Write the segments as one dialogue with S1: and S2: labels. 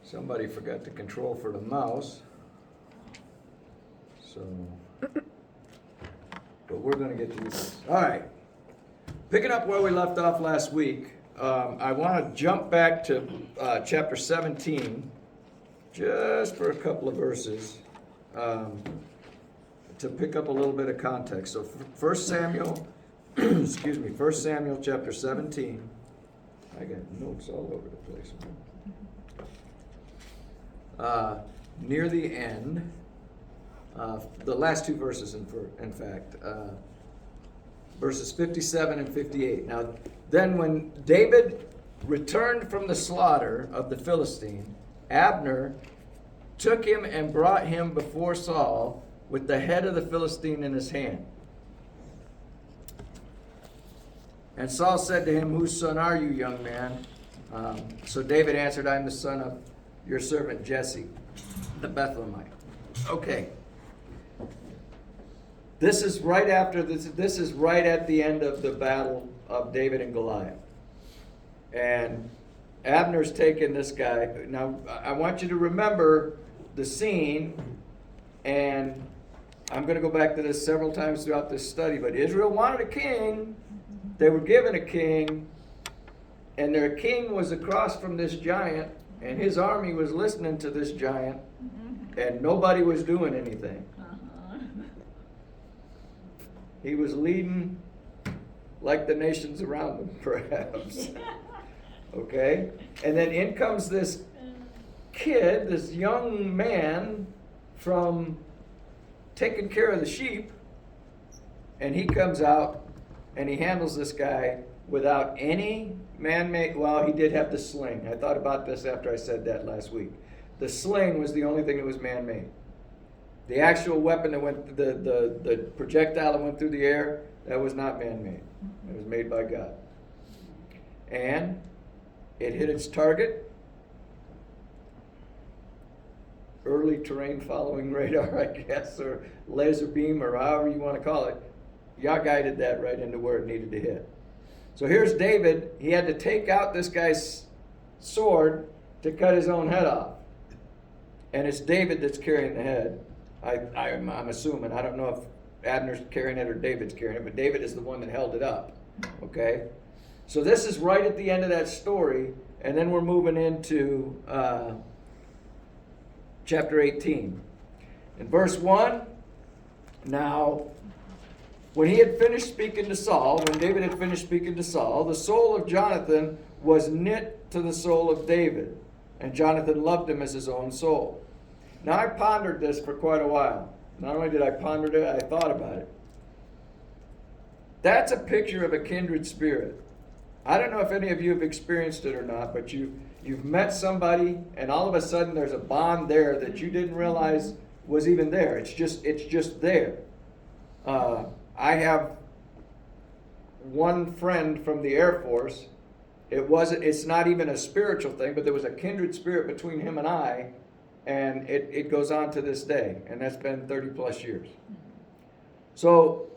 S1: Somebody forgot the control for the mouse. So, but we're gonna get through this. All right. Picking up where we left off last week, I want to jump back to chapter 17, just for a couple of verses, to pick up a little bit of context. So, 1 Samuel, excuse me, 1 Samuel chapter 17. I got notes all over the place. Near the end, the last two verses, in fact, verses 57 and 58. Now, then when David returned from the slaughter of the Philistine, Abner took him and brought him before Saul with the head of the Philistine in his hand. And Saul said to him, "Whose son are you, young man?" So David answered, "I am the son of your servant Jesse, the Bethlehemite." Okay. This is right after this. This is right at the end of the battle of David and Goliath. And Abner's taken this guy. Now, I want you to remember the scene, and I'm going to go back to this several times throughout this study, but Israel wanted a king. They were given a king, and their king was across from this giant, and his army was listening to this giant, and nobody was doing anything. He was leading like the nations around him, perhaps. Okay? And then in comes this kid, this young man from taking care of the sheep, and he comes out and he handles this guy without any man-made, well, he did have the sling. I thought about this after I said that last week. The sling was the only thing that was man-made. The actual weapon that went, the projectile that went through the air, that was not man-made. It was made by God. And it hit its target. Early terrain following radar, I guess, or laser beam, or however you want to call it. Yah guided that right into where it needed to hit. So here's David. He had to take out this guy's sword to cut his own head off. And it's David that's carrying the head. I'm assuming. I don't know if Abner's carrying it or David's carrying it, but David is the one that held it up. Okay? So this is right at the end of that story, and then we're moving into chapter 18. In verse 1, now, when he had finished speaking to Saul, when David had finished speaking to Saul, the soul of Jonathan was knit to the soul of David, and Jonathan loved him as his own soul. Now, I pondered this for quite a while. Not only did I ponder it, I thought about it. That's a picture of a kindred spirit. I don't know if any of you have experienced it or not, but you've met somebody, and all of a sudden there's a bond there that you didn't realize was even there. It's just there. I have one friend from the Air Force. It's not even a spiritual thing, but there was a kindred spirit between him and I, and it goes on to this day, and that's been 30 plus years. So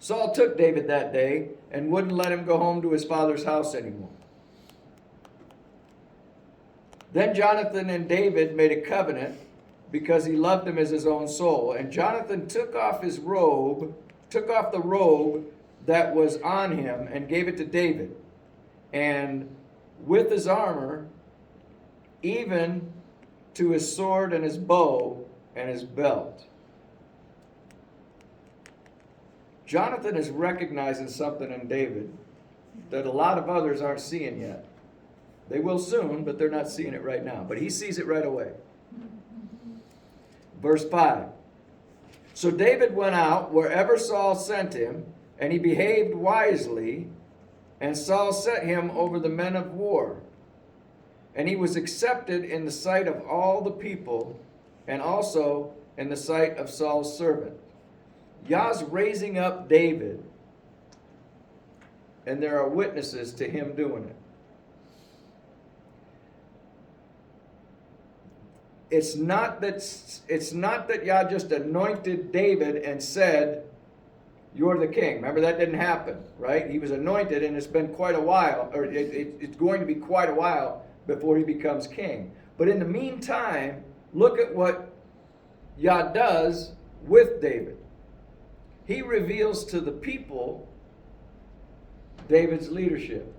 S1: Saul took David that day and wouldn't let him go home to his father's house anymore. Then Jonathan and David made a covenant because he loved him as his own soul. And Jonathan took off the robe that was on him and gave it to David. And with his armor, even to his sword and his bow and his belt. Jonathan is recognizing something in David that a lot of others aren't seeing yet. They will soon, but they're not seeing it right now. But he sees it right away. Verse 5. So David went out wherever Saul sent him, and he behaved wisely, and Saul set him over the men of war. And he was accepted in the sight of all the people, and also in the sight of Saul's servant. Yah's raising up David, and there are witnesses to him doing it. It's not that Yah just anointed David and said, you're the king. Remember, that didn't happen, right? He was anointed, and it's been quite a while, or it's going to be quite a while before he becomes king. But in the meantime, look at what Yah does with David. He reveals to the people David's leadership.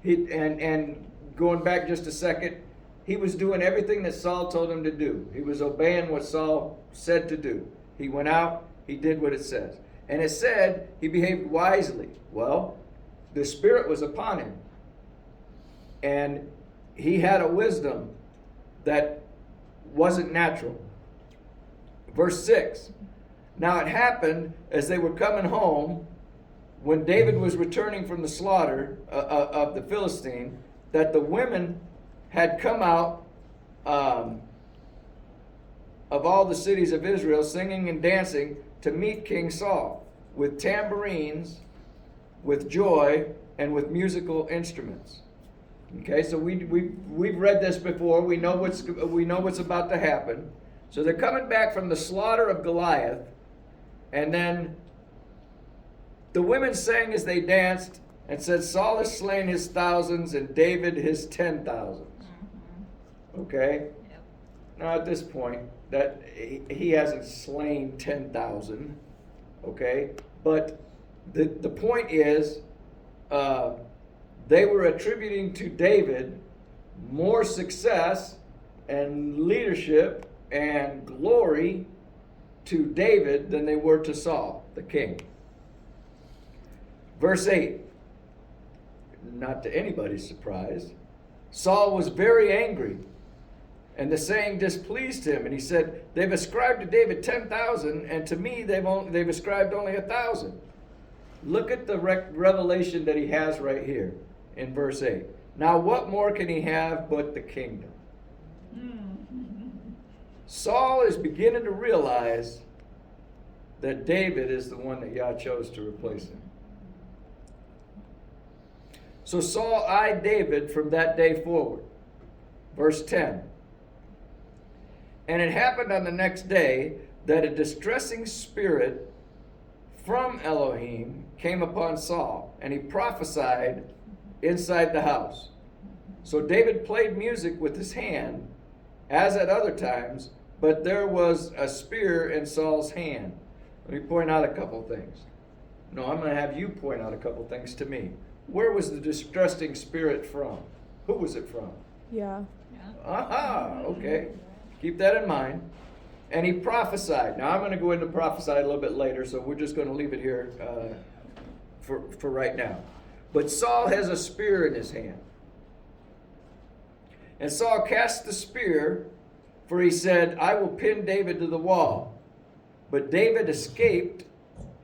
S1: And going back just a second, he was doing everything that Saul told him to do. He was obeying what Saul said to do. He went out, he did what it says. And it said he behaved wisely. Well, the Spirit was upon him. And he had a wisdom that wasn't natural. Verse 6. Now it happened as they were coming home, when David was returning from the slaughter of the Philistine, that the women had come out of all the cities of Israel, singing and dancing to meet King Saul, with tambourines, with joy, and with musical instruments. Okay, so we've read this before. We know what's about to happen. So they're coming back from the slaughter of Goliath, and then the women sang as they danced and said, Saul has slain his thousands and David his 10,000s. Okay? Yep. Now at this point, that he hasn't slain 10,000. Okay? But the point is, they were attributing to David more success and leadership and glory to David than they were to Saul, the king. Verse 8, not to anybody's surprise, Saul was very angry, and the saying displeased him, and he said, they've ascribed to David 10,000, and to me they've ascribed only 1,000. Look at the revelation that he has right here in verse 8. Now what more can he have but the kingdom? Saul is beginning to realize that David is the one that Yah chose to replace him. So Saul eyed David from that day forward. Verse 10. And it happened on the next day that a distressing spirit from Elohim came upon Saul, and he prophesied inside the house. So David played music with his hand, as at other times, but there was a spear in Saul's hand. Let me point out a couple things. No, I'm going to have you point out a couple things to me. Where was the distressing spirit from? Who was it from?
S2: Yeah.
S1: Aha, okay. Keep that in mind. And he prophesied. Now I'm going to go into prophesy a little bit later, so we're just going to leave it here for right now. But Saul has a spear in his hand. And Saul cast the spear, for he said, I will pin David to the wall. But David escaped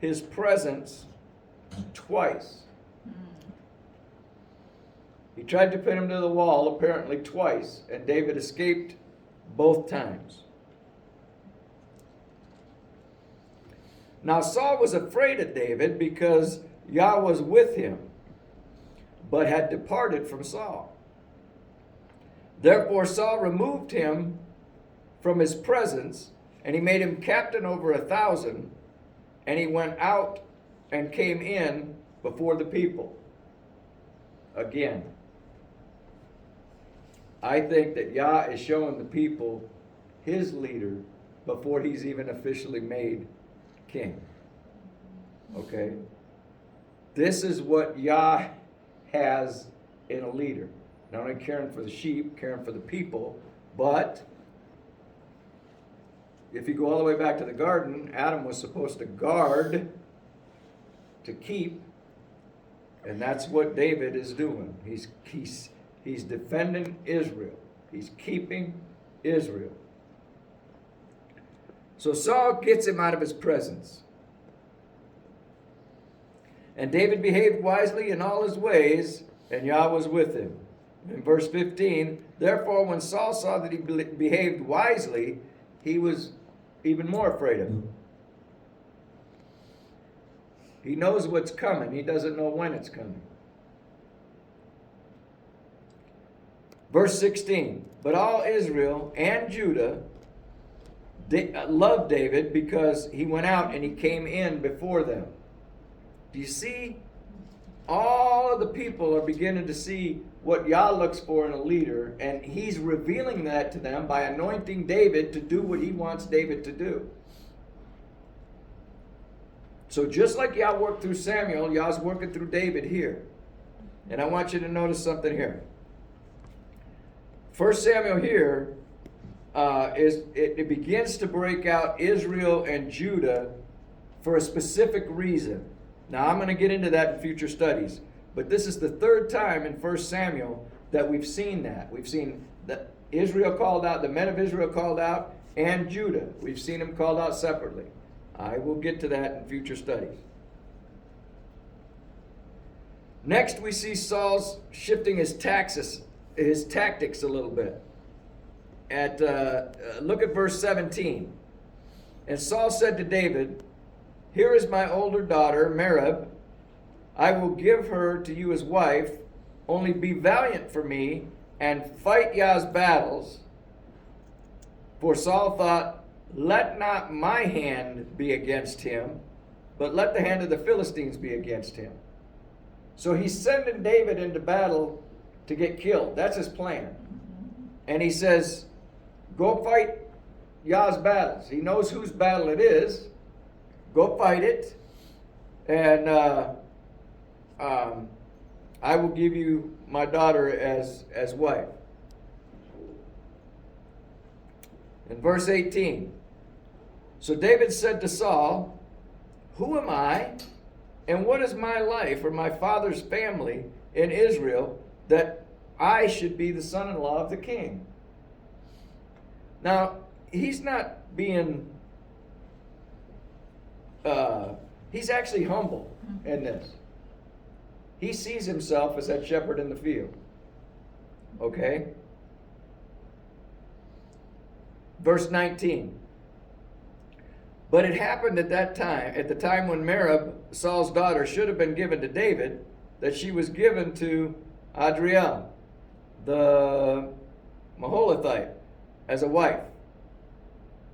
S1: his presence twice. He tried to pin him to the wall apparently twice, and David escaped both times. Now Saul was afraid of David because Yah was with him, but had departed from Saul. Therefore Saul removed him from his presence, and he made him captain over 1,000, and he went out and came in before the people. Again, I think that Yah is showing the people his leader before he's even officially made king. Okay? This is what Yah has in a leader. Not only caring for the sheep, caring for the people, but if you go all the way back to the garden, Adam was supposed to guard, to keep, and that's what David is doing. He's defending Israel. He's keeping Israel. So Saul gets him out of his presence. And David behaved wisely in all his ways, and Yah was with him. In verse 15, therefore when Saul saw that he behaved wisely, he was even more afraid of him. He knows what's coming. He doesn't know when it's coming. Verse 16, but all Israel and Judah loved David because he went out and he came in before them. Do you see? All of the people are beginning to see what Yah looks for in a leader, and he's revealing that to them by anointing David to do what he wants David to do. So just like Yah worked through Samuel, Yah's working through David here. And I want you to notice something here. 1 Samuel here it begins to break out Israel and Judah for a specific reason. Now I'm going to get into that in future studies. But this is the third time in 1 Samuel that we've seen that. We've seen that Israel called out, the men of Israel called out, and Judah. We've seen them called out separately. I will get to that in future studies. Next, we see Saul's shifting his tactics a little bit. Look at verse 17. And Saul said to David, "Here is my older daughter, Merab. I will give her to you as wife. Only be valiant for me and fight Yah's battles." For Saul thought, "Let not my hand be against him, but let the hand of the Philistines be against him." So he's sending David into battle to get killed. That's his plan. And he says, go fight Yah's battles. He knows whose battle it is. Go fight it. And I will give you my daughter as wife. In verse 18. So David said to Saul, "Who am I, and what is my life or my father's family in Israel that I should be the son-in-law of the king?" Now, he's not being, he's actually humble in this. He sees himself as that shepherd in the field. Okay? Verse 19. But it happened at the time when Merab, Saul's daughter, should have been given to David, that she was given to Adriel, the Maholathite, as a wife.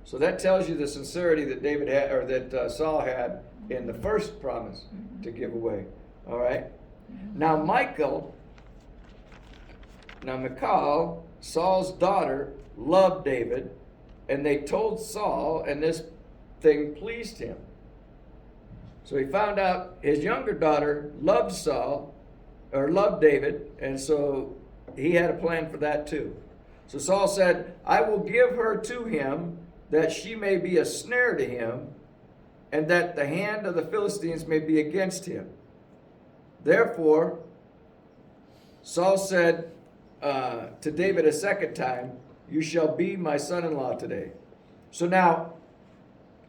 S1: So that tells you the sincerity that David had, or that Saul had in the first promise to give away. All right. Now Michal, Saul's daughter, loved David, and they told Saul, and this thing pleased him. So he found out his younger daughter loved David, and so he had a plan for that too. So Saul said, "I will give her to him, that she may be a snare to him, and that the hand of the Philistines may be against him." Therefore, Saul said to David a second time, "You shall be my son-in-law today." So now,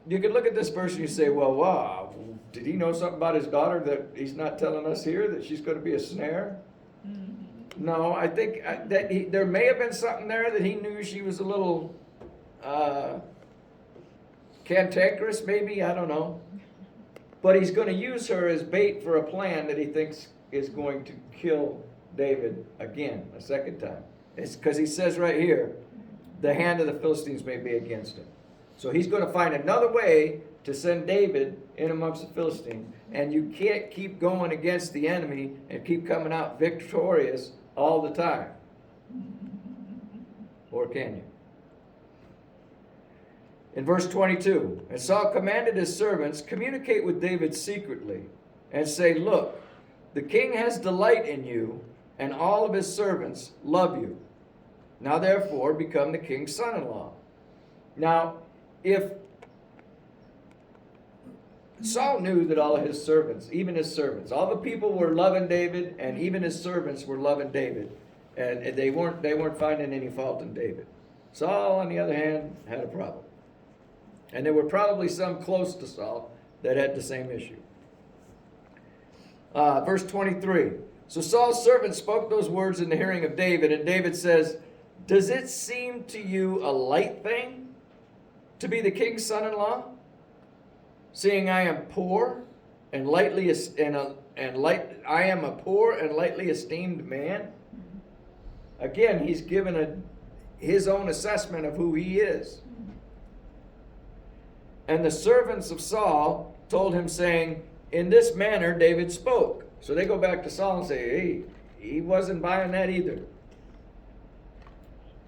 S1: you can look at this verse and you say, well, wow, did he know something about his daughter that he's not telling us here, that she's going to be a snare? No, I think that there may have been something there that he knew she was a little cantankerous, maybe, I don't know. But he's going to use her as bait for a plan that he thinks is going to kill David again, a second time. It's because he says right here, the hand of the Philistines may be against him. So he's going to find another way to send David in amongst the Philistines. And you can't keep going against the enemy and keep coming out victorious all the time. Or can you? In verse 22, and Saul commanded his servants, "Communicate with David secretly, and say, look, the king has delight in you, and all of his servants love you. Now therefore become the king's son-in-law." Now, if Saul knew that all of his servants, even his servants, all the people were loving David, and even his servants were loving David, and they weren't finding any fault in David. Saul, on the other hand, had a problem. And there were probably some close to Saul that had the same issue. Verse 23. So Saul's servant spoke those words in the hearing of David, and David says, "Does it seem to you a light thing to be the king's son-in-law, seeing I am poor and lightly I am a poor and lightly esteemed man?" Again, he's given his own assessment of who he is. And the servants of Saul told him, saying, in this manner David spoke. So they go back to Saul and say, hey, he wasn't buying that either.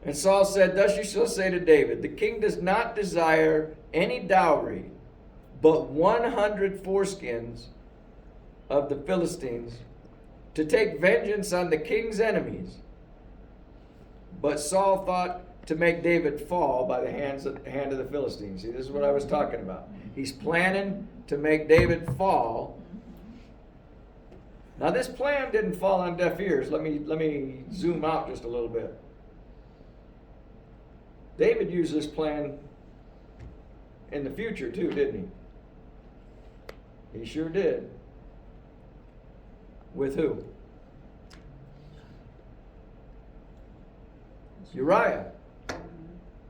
S1: And Saul said, thus you shall say to David, the king does not desire any dowry, but 100 foreskins of the Philistines to take vengeance on the king's enemies. But Saul thought to make David fall by the hand of the Philistines. See, this is what I was talking about. He's planning to make David fall. Now, this plan didn't fall on deaf ears. Let me zoom out just a little bit. David used this plan in the future too, didn't he? He sure did. With who? Uriah.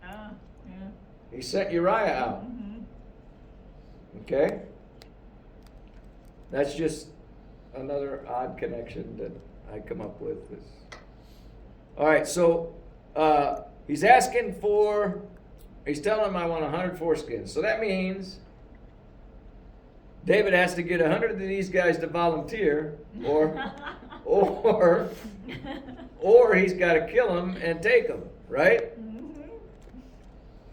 S2: Yeah.
S1: He sent Uriah out. Okay? That's just another odd connection that I come up with. All right, so he's asking for, he's telling him, I want 100 foreskins. So that means David has to get 100 of these guys to volunteer, or he's got to kill them and take them, right?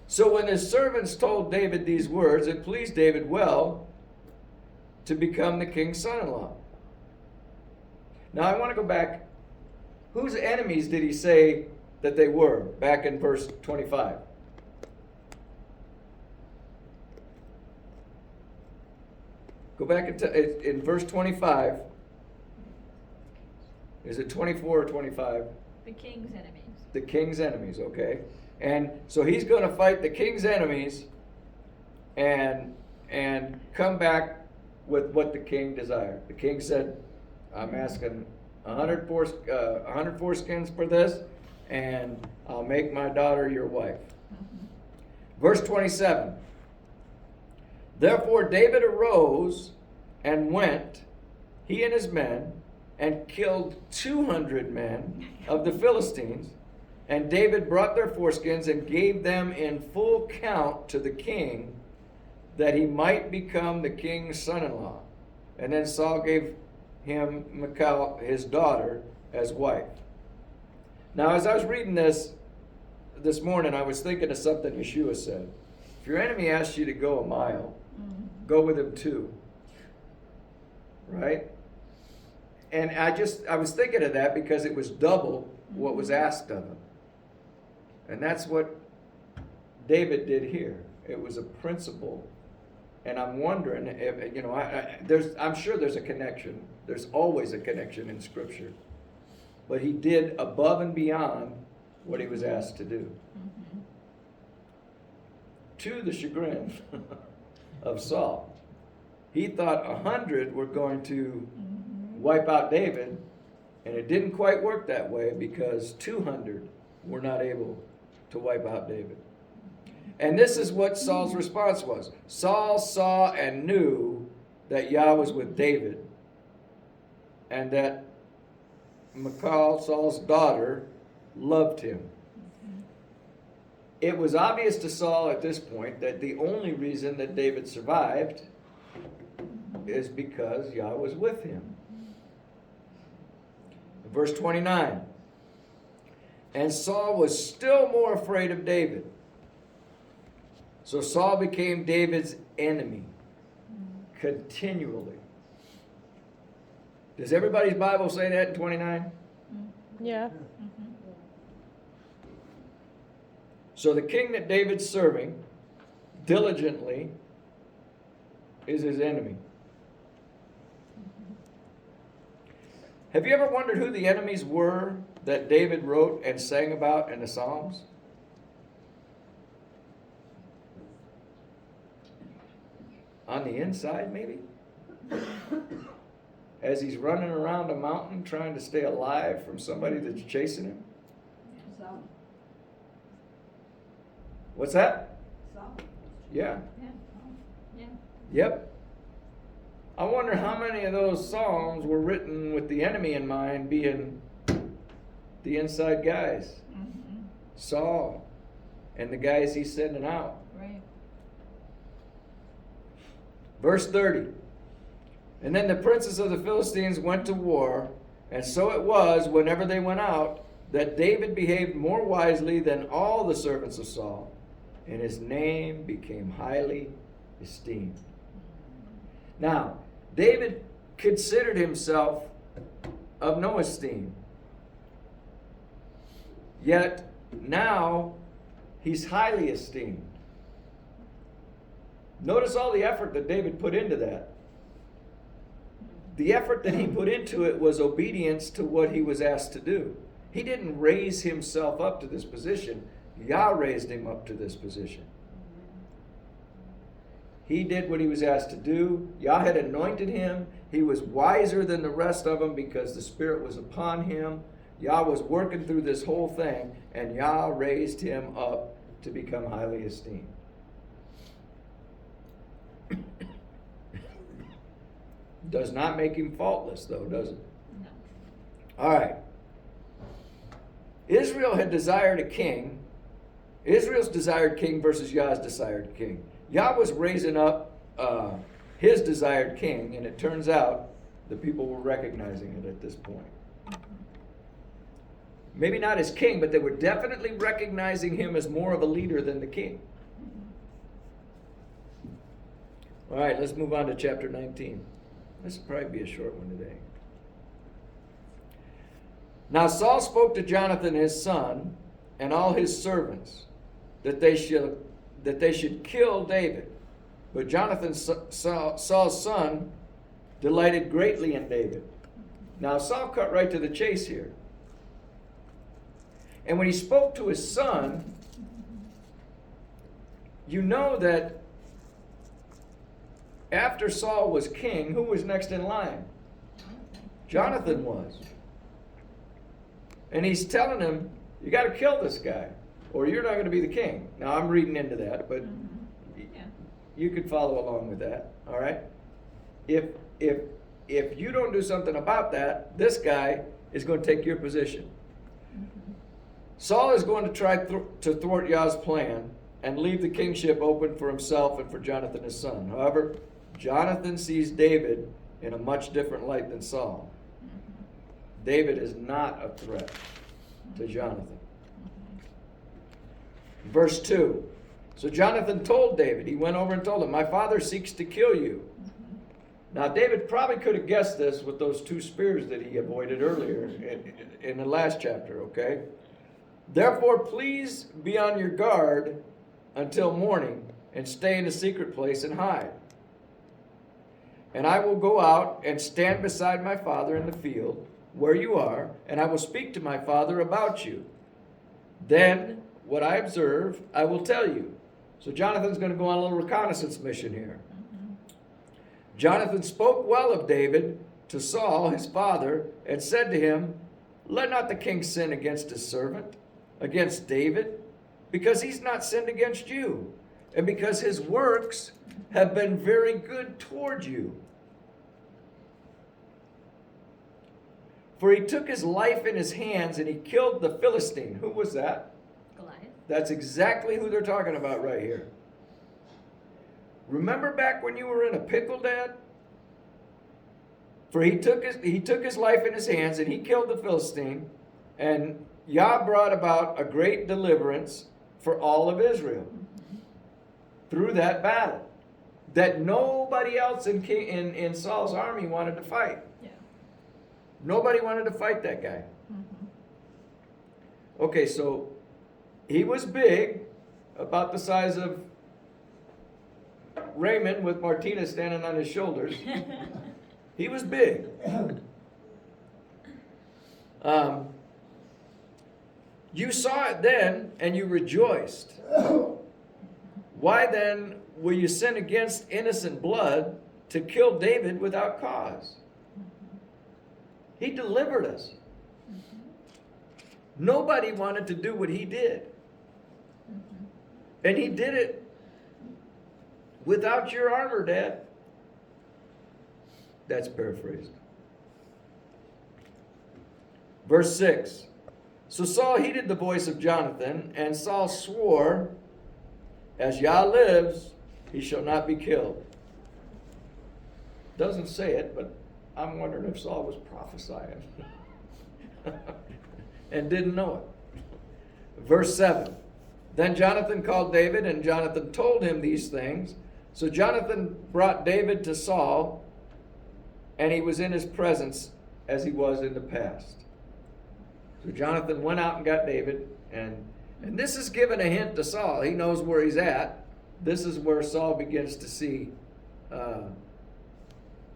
S1: So when his servants told David these words, it pleased David well to become the king's son-in-law. Now I want to go back. Whose enemies did he say that they were back in verse 25? Go back in verse 25. Is it 24 or 25?
S2: The king's enemies.
S1: The king's enemies, okay. And so he's going to fight the king's enemies and come back with what the king desired. The king said, I'm asking 100 foreskins for this, and I'll make my daughter your wife. Verse 27. Therefore David arose and went, he and his men, and killed 200 men of the Philistines. And David brought their foreskins and gave them in full count to the king, that he might become the king's son-in-law. And then Saul gave him Michal, his daughter, as wife. Now, as I was reading this morning, I was thinking of something Yeshua said. If your enemy asks you to go a mile, go with him 2. Right? And I was thinking of that because it was double what was asked of him. And that's what David did here. It was a principle. And I'm wondering if, I'm sure there's a connection. There's always a connection in Scripture. But he did above and beyond what he was asked to do. To the chagrin of Saul. He thought 100 were going to wipe out David, and it didn't quite work that way because 200 were not able to wipe out David. And this is what Saul's response was. Saul saw and knew that Yah was with David, and that Michal, Saul's daughter, loved him. It was obvious to Saul at this point that the only reason that David survived is because Yah was with him. Verse 29. And Saul was still more afraid of David. So Saul became David's enemy continually. Does everybody's Bible say that in 29?
S3: Yeah.
S1: So the king that David's serving diligently is his enemy. Have you ever wondered who the enemies were that David wrote and sang about in the Psalms? On the inside, maybe? As he's running around a mountain trying to stay alive from somebody that's chasing him?
S4: Saul.
S1: What's that?
S4: Saul.
S1: Yeah.
S2: Yeah.
S1: Yep. I wonder how many of those songs were written with the enemy in mind being the inside guys. Saul and the guys he's sending out.
S2: Right.
S1: Verse 30. And then the princes of the Philistines went to war, and so it was, whenever they went out, that David behaved more wisely than all the servants of Saul, and his name became highly esteemed. Now, David considered himself of no esteem. Yet, now, he's highly esteemed. Notice all the effort that David put into that. The effort that he put into it was obedience to what he was asked to do. He didn't raise himself up to this position. Yah raised him up to this position. He did what he was asked to do. Yah had anointed him. He was wiser than the rest of them because the Spirit was upon him. Yah was working through this whole thing, and Yah raised him up to become highly esteemed. Does not make him faultless, though, does it?
S2: No.
S1: All right. Israel had desired a king. Israel's desired king versus Yah's desired king. Yah was raising up his desired king, and it turns out the people were recognizing it at this point. Maybe not as king, but they were definitely recognizing him as more of a leader than the king. All right, let's move on to chapter 19. This will probably be a short one today. Now Saul spoke to Jonathan his son and all his servants that they should kill David. But Jonathan, Saul's son, delighted greatly in David. Now Saul cut right to the chase here. And when he spoke to his son, you know that after Saul was king, who was next in line? Jonathan was. And he's telling him, you got to kill this guy, or you're not going to be the king. Now, I'm reading into that, but you could follow along with that, all right? If you don't do something about that, this guy is going to take your position. Saul is going to try to thwart Yah's plan and leave the kingship open for himself and for Jonathan his son. However, Jonathan sees David in a much different light than Saul. David is not a threat to Jonathan. Verse 2. So Jonathan told David, he went over and told him, my father seeks to kill you. Now David probably could have guessed this with those 2 spears that he avoided earlier in the last chapter, okay? Therefore, please be on your guard until morning and stay in a secret place and hide. And I will go out and stand beside my father in the field where you are, and I will speak to my father about you. Then, what I observe, I will tell you. So Jonathan's going to go on a little reconnaissance mission here. Jonathan spoke well of David to Saul, his father, and said to him, let not the king sin against his servant, against David, because he's not sinned against you, and because his works have been very good toward you. For he took his life in his hands and he killed the Philistine. Who was that?
S2: Goliath.
S1: That's exactly who they're talking about right here. Remember back when you were in a pickle, Dad? For he took his life in his hands and he killed the Philistine, and Yah brought about a great deliverance for all of Israel through that battle that nobody else in Saul's army wanted to fight.
S2: Yeah.
S1: Nobody wanted to fight that guy. Okay, so he was big, about the size of Raymond with Martina standing on his shoulders. He was big. You saw it then and you rejoiced. Why then will you sin against innocent blood to kill David without cause? He delivered us. Nobody wanted to do what he did. And he did it without your armor, Dad. That's paraphrased. Verse 6. So Saul heeded the voice of Jonathan, and Saul swore, as Yah lives, he shall not be killed. Doesn't say it, but I'm wondering if Saul was prophesying and didn't know it. Verse 7. Then Jonathan called David, and Jonathan told him these things. So Jonathan brought David to Saul, and he was in his presence as he was in the past. So Jonathan went out and got David, and this is given a hint to Saul. He knows where he's at. This is where Saul begins to see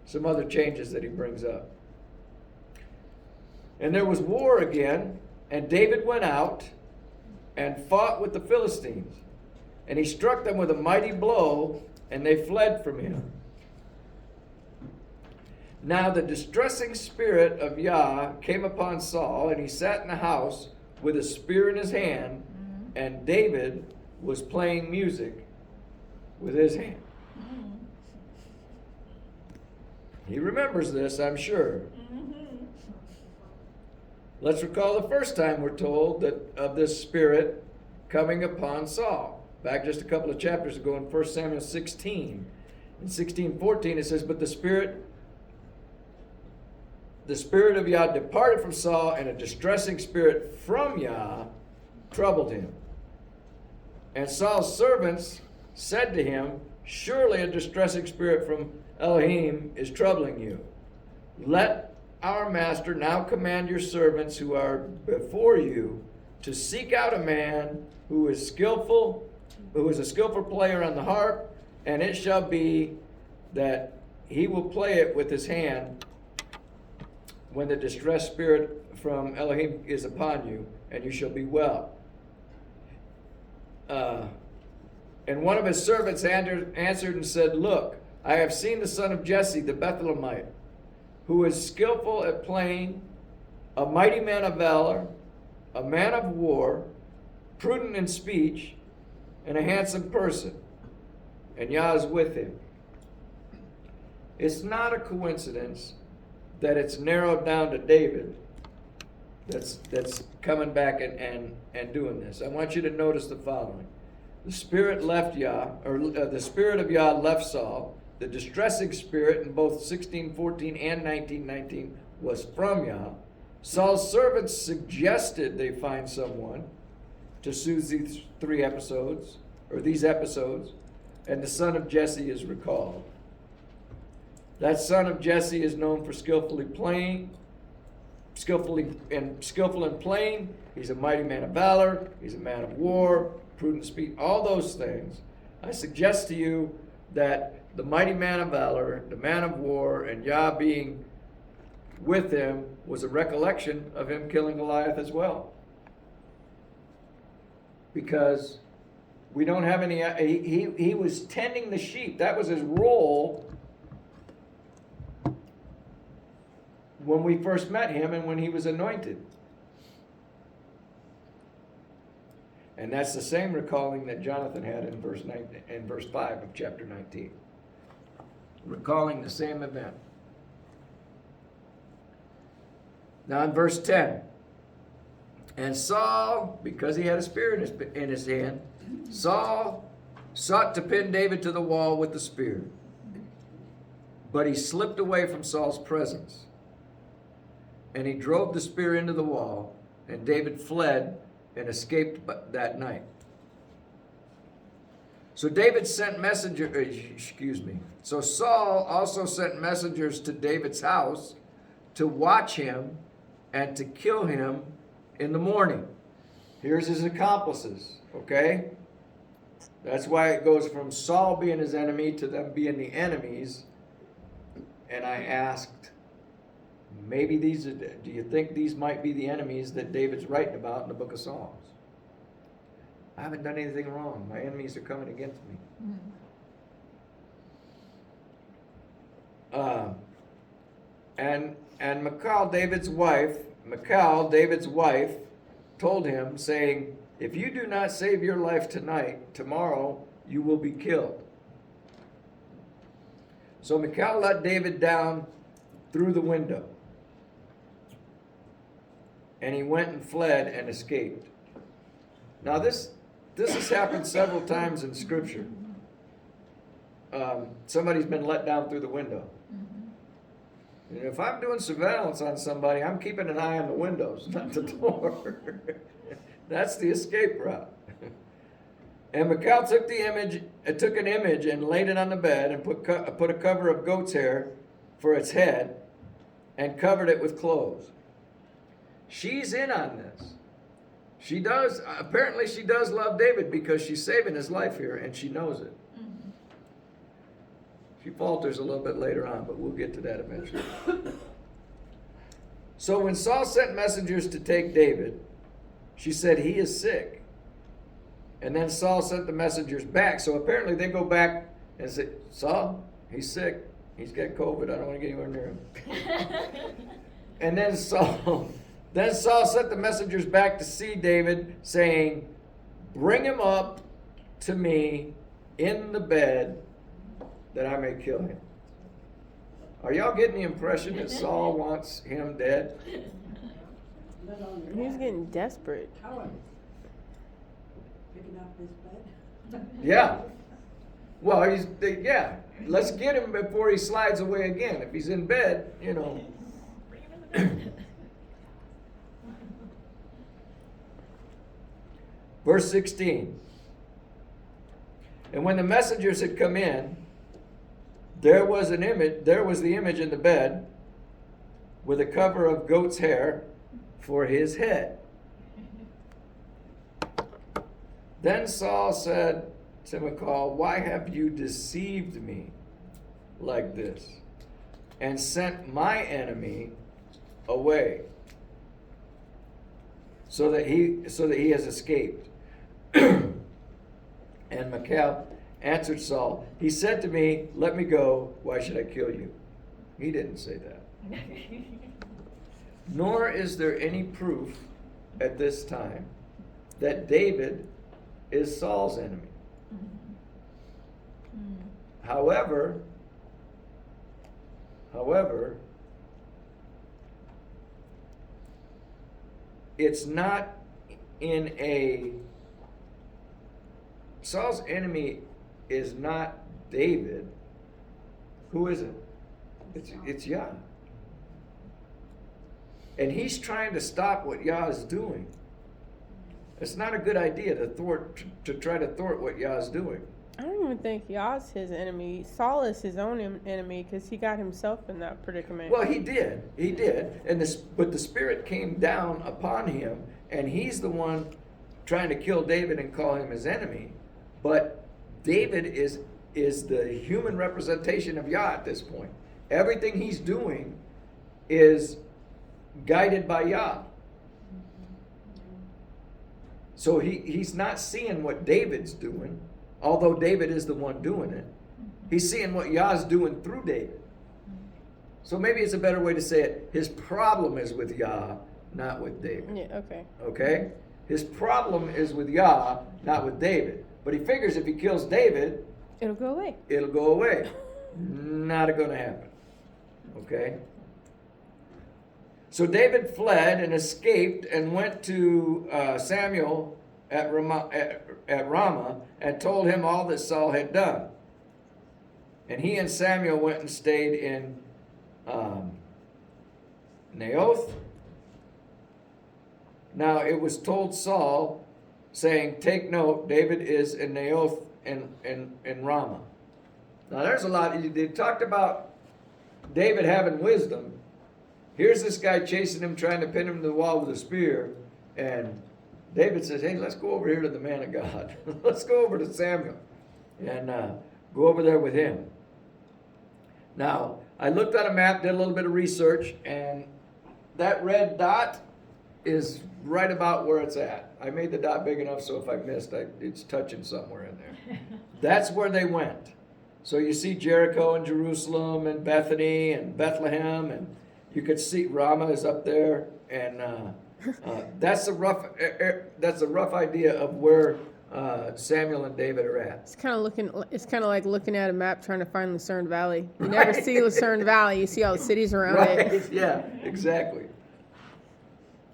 S1: some other changes that he brings up. And there was war again, and David went out and fought with the Philistines. And he struck them with a mighty blow, and they fled from him. Now the distressing spirit of Yah came upon Saul, and he sat in a house with a spear in his hand, and David was playing music with his hand. He remembers this, I'm sure. Let's recall the first time we're told that of this spirit coming upon Saul. Back just a couple of chapters ago in 1 Samuel 16. In 16:14 it says, but the spirit of Yah departed from Saul, and a distressing spirit from Yah troubled him. And Saul's servants said to him, surely a distressing spirit from Elohim is troubling you. Let our master now command your servants who are before you to seek out a man who is a skillful player on the harp, and it shall be that he will play it with his hand when the distressed spirit from Elohim is upon you, and you shall be well. And one of his servants answered and said, look, I have seen the son of Jesse, the Bethlehemite, who is skillful at playing, a mighty man of valor, a man of war, prudent in speech, and a handsome person. And Yah is with him. It's not a coincidence that it's narrowed down to David that's coming back and doing this. I want you to notice the following. The spirit left Yah, or the spirit of Yah left Saul. The distressing spirit in both 16:14 and 19:19 was from Yah. Saul's servants suggested they find someone to soothe these these episodes, and the son of Jesse is recalled. That son of Jesse is known for skillful in playing. He's a mighty man of valor. He's a man of war, prudent speech, all those things. I suggest to you that the mighty man of valor, the man of war, and Yah being with him was a recollection of him killing Goliath as well. Because we don't have any, he was tending the sheep. That was his role when we first met him and when he was anointed. And that's the same recalling that Jonathan had in verse 5 of chapter 19. Recalling the same event. Now in verse 10, and Saul, because he had a spear in his hand, Saul sought to pin David to the wall with the spear, but he slipped away from Saul's presence, and he drove the spear into the wall, and David fled and escaped that night. So So Saul also sent messengers to David's house to watch him and to kill him in the morning. Here's his accomplices, okay? That's why it goes from Saul being his enemy to them being the enemies. And I asked, do you think these might be the enemies that David's writing about in the book of Psalms? I haven't done anything wrong. My enemies are coming against me. And Michal, David's wife, told him, saying, if you do not save your life tonight, tomorrow you will be killed. So Michal let David down through the window, and he went and fled and escaped. Now this has happened several times in Scripture. somebody's been let down through the window.
S2: Mhm.
S1: And if I'm doing surveillance on somebody, I'm keeping an eye on the windows, not the door. That's the escape route. And Michal took an image and laid it on the bed and put a cover of goat's hair for its head and covered it with clothes. She's in on this. Apparently she does love David because she's saving his life here and she knows it.
S2: Mhm.
S1: She falters a little bit later on, but we'll get to that eventually. So when Saul sent messengers to take David, she said, he is sick. And then Saul sent the messengers back. So apparently they go back and say, Saul, he's sick. He's got COVID. I don't want to get anywhere near him. And then Saul sent the messengers back to see David, saying, bring him up to me in the bed that I may kill him. Are y'all getting the impression that Saul wants him dead?
S3: He's getting desperate.
S4: Picking up his bed.
S1: Yeah. Well, yeah. Let's get him before he slides away again. If he's in bed,
S2: Bring him in the bed.
S1: Verse 16. And when the messengers had come in, there was the image in the bed with a cover of goat's hair for his head. Then Saul said to Michal, why have you deceived me like this and sent my enemy away so that he has escaped? And Michal answered Saul, he said to me, let me go, why should I kill you? He didn't say that. Nor is there any proof at this time that David is Saul's enemy. However, it's not Saul's enemy is not David. Who is it? It's Yah. And he's trying to stop what Yah is doing. It's not a good idea to try to thwart what Yah is doing.
S3: I don't even think Yah's his enemy. Saul is his own enemy because he got himself in that predicament.
S1: Well, he did, but the Spirit came down upon him, and he's the one trying to kill David and call him his enemy. But David is the human representation of Yah at this point. Everything he's doing is guided by Yah. So he's not seeing what David's doing, although David is the one doing it. He's seeing what Yah's doing through David. So maybe it's a better way to say it. His problem is with Yah, not with David.
S3: Yeah, okay.
S1: Okay? His problem is with Yah, not with David. But he figures if he kills David,
S3: It'll go away.
S1: it'll go away. Not going to happen. Okay? So David fled and escaped and went to Samuel at Ramah and told him all that Saul had done. And he and Samuel went and stayed in Naoth. Now it was told Saul, saying, take note, David is in Naoth in Ramah. Now there's a lot. They talked about David having wisdom. Here's this guy chasing him, trying to pin him to the wall with a spear. And David says, hey, let's go over here to the man of God. Let's go over to Samuel and go over there with him. Now, I looked at a map, did a little bit of research, and that red dot is right about where it's at. I made the dot big enough so if I missed, it's touching somewhere in there. That's where they went. So you see Jericho and Jerusalem and Bethany and Bethlehem, and you could see Ramah is up there, and that's a rough idea of where Samuel and David are at.
S3: It's kind of like looking at a map trying to find Lucerne Valley. You never see Lucerne Valley. You see all the cities around it.
S1: Right? Yeah, exactly.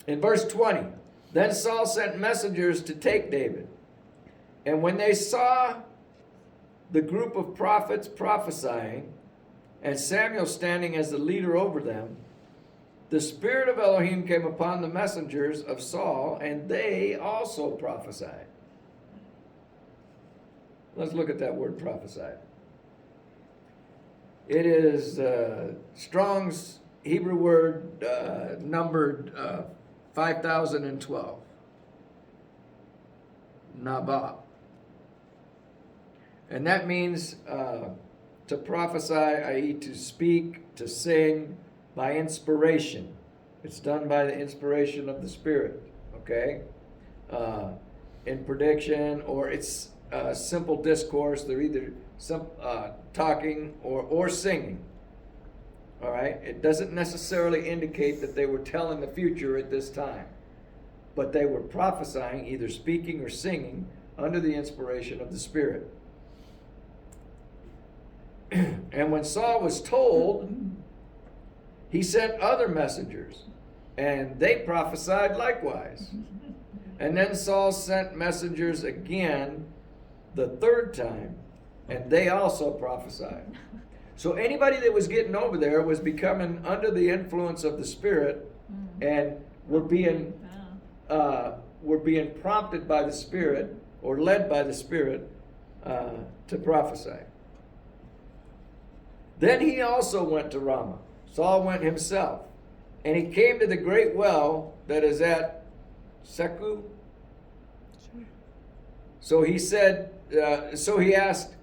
S1: In verse 20, then Saul sent messengers to take David. And when they saw the group of prophets prophesying, and Samuel standing as the leader over them, the Spirit of Elohim came upon the messengers of Saul, and they also prophesied. Let's look at that word prophesied. It is Strong's Hebrew word numbered 5012. Nabah. And that means to prophesy, i.e., to speak, to sing by inspiration. It's done by the inspiration of the Spirit, okay? In prediction, or it's simple discourse. They're either talking or singing. All right? It doesn't necessarily indicate that they were telling the future at this time, but they were prophesying, either speaking or singing, under the inspiration of the Spirit. And when Saul was told, he sent other messengers, and they prophesied likewise. And then Saul sent messengers again the third time, and they also prophesied. So anybody that was getting over there was becoming under the influence of the Spirit, and were being prompted by the Spirit, or led by the Spirit, to prophesy. Then he also went to Ramah. Saul went himself, and he came to the great well that is at Seku. So he said, so he asked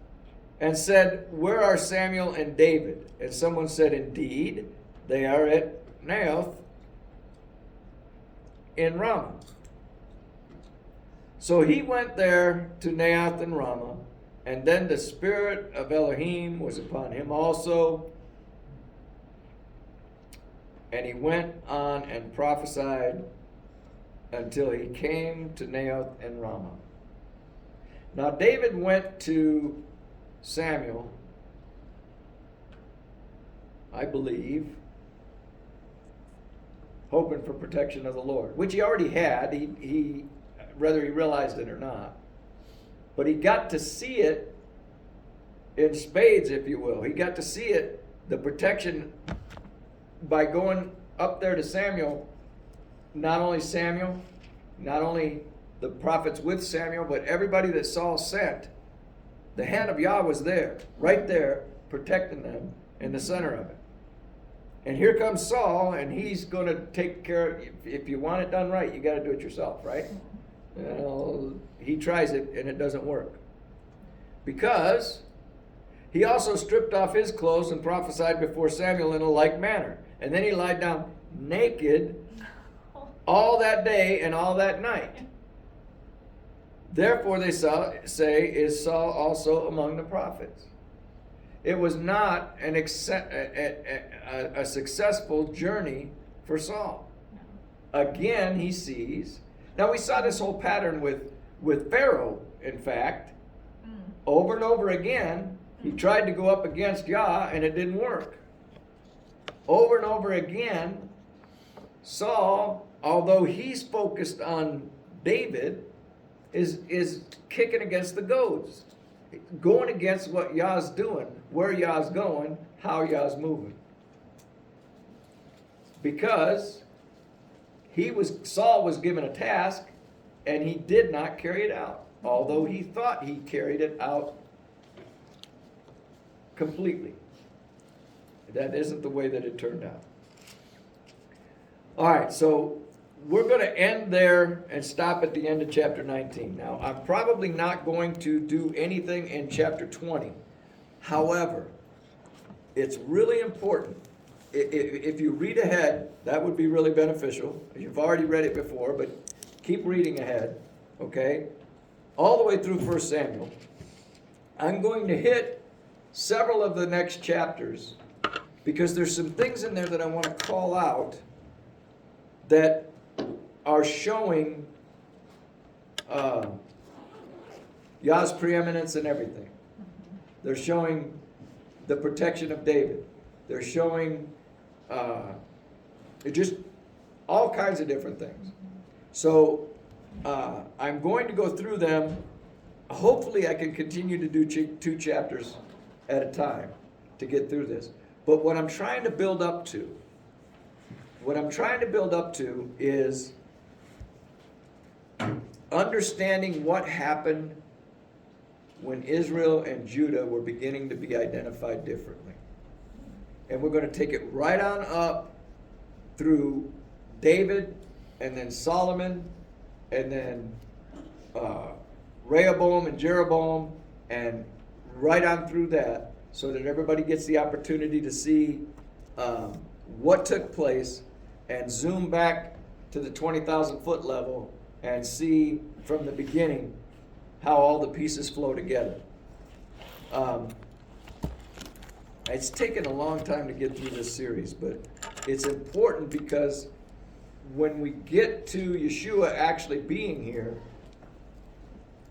S1: and said, "Where are Samuel and David?" And someone said, "Indeed, they are at Naioth in Ramah." So he went there to Naioth and Ramah, and then the Spirit of Elohim was upon him also. And he went on and prophesied until he came to Naioth and Ramah. Now David went to Samuel, I believe, hoping for protection of the Lord, which he already had, he whether he realized it or not. But he got to see it in spades, if you will. He got to see it, the protection, by going up there to Samuel. Not only Samuel, not only the prophets with Samuel, but everybody that Saul sent. The hand of Yah was there, right there, protecting them in the center of it. And here comes Saul, and he's going to take care of, if you want it done right, you got to do it yourself, right? Well, he tries it, and it doesn't work. Because he also stripped off his clothes and prophesied before Samuel in a like manner. And then he lied down naked all that day and all that night. Therefore, they say, is Saul also among the prophets? It was not a successful journey for Saul. Again, he sees. Now, we saw this whole pattern with Pharaoh, in fact. Over and over again, he tried to go up against Yah, and it didn't work. Over and over again, Saul, although he's focused on David, is kicking against the goads, going against what Yah's doing, where Yah's going, how Yah's moving. Because Saul was given a task, and he did not carry it out, although he thought he carried it out completely. That isn't the way that it turned out. All right, so we're going to end there and stop at the end of chapter 19. Now, I'm probably not going to do anything in chapter 20. However, it's really important. If you read ahead, that would be really beneficial. You've already read it before, but keep reading ahead, okay? All the way through 1 Samuel. I'm going to hit several of the next chapters because there's some things in there that I want to call out that are showing Yah's preeminence in everything. They're showing the protection of David. They're showing just all kinds of different things. So I'm going to go through them hopefully I can continue to do 2 chapters at a time to get through this. But what I'm trying to build up to is understanding what happened when Israel and Judah were beginning to be identified differently. And we're going to take it right on up through David, and then Solomon, and then Rehoboam and Jeroboam, and right on through that, so that everybody gets the opportunity to see what took place, and zoom back to the 20,000 foot level and see from the beginning how all the pieces flow together. It's taken a long time to get through this series, but it's important because when we get to Yeshua actually being here,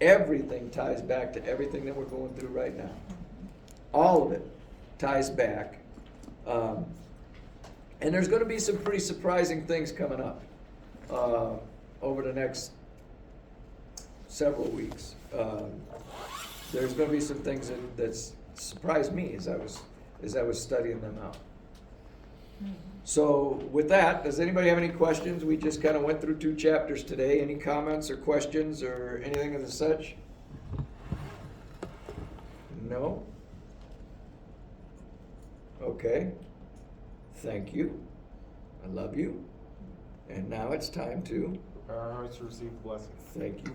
S1: everything ties back to everything that we're going through right now. All of it ties back. And there's going to be some pretty surprising things coming up over the next several weeks. There's going to be some things that surprised me as I was studying them out. So with that, does anybody have any questions? We just kind of went through 2 chapters today. Any comments or questions or anything of the such? No? Okay. Thank you. I love you. And now it's time to
S5: Prepare our hearts to receive the blessing.
S1: thank you.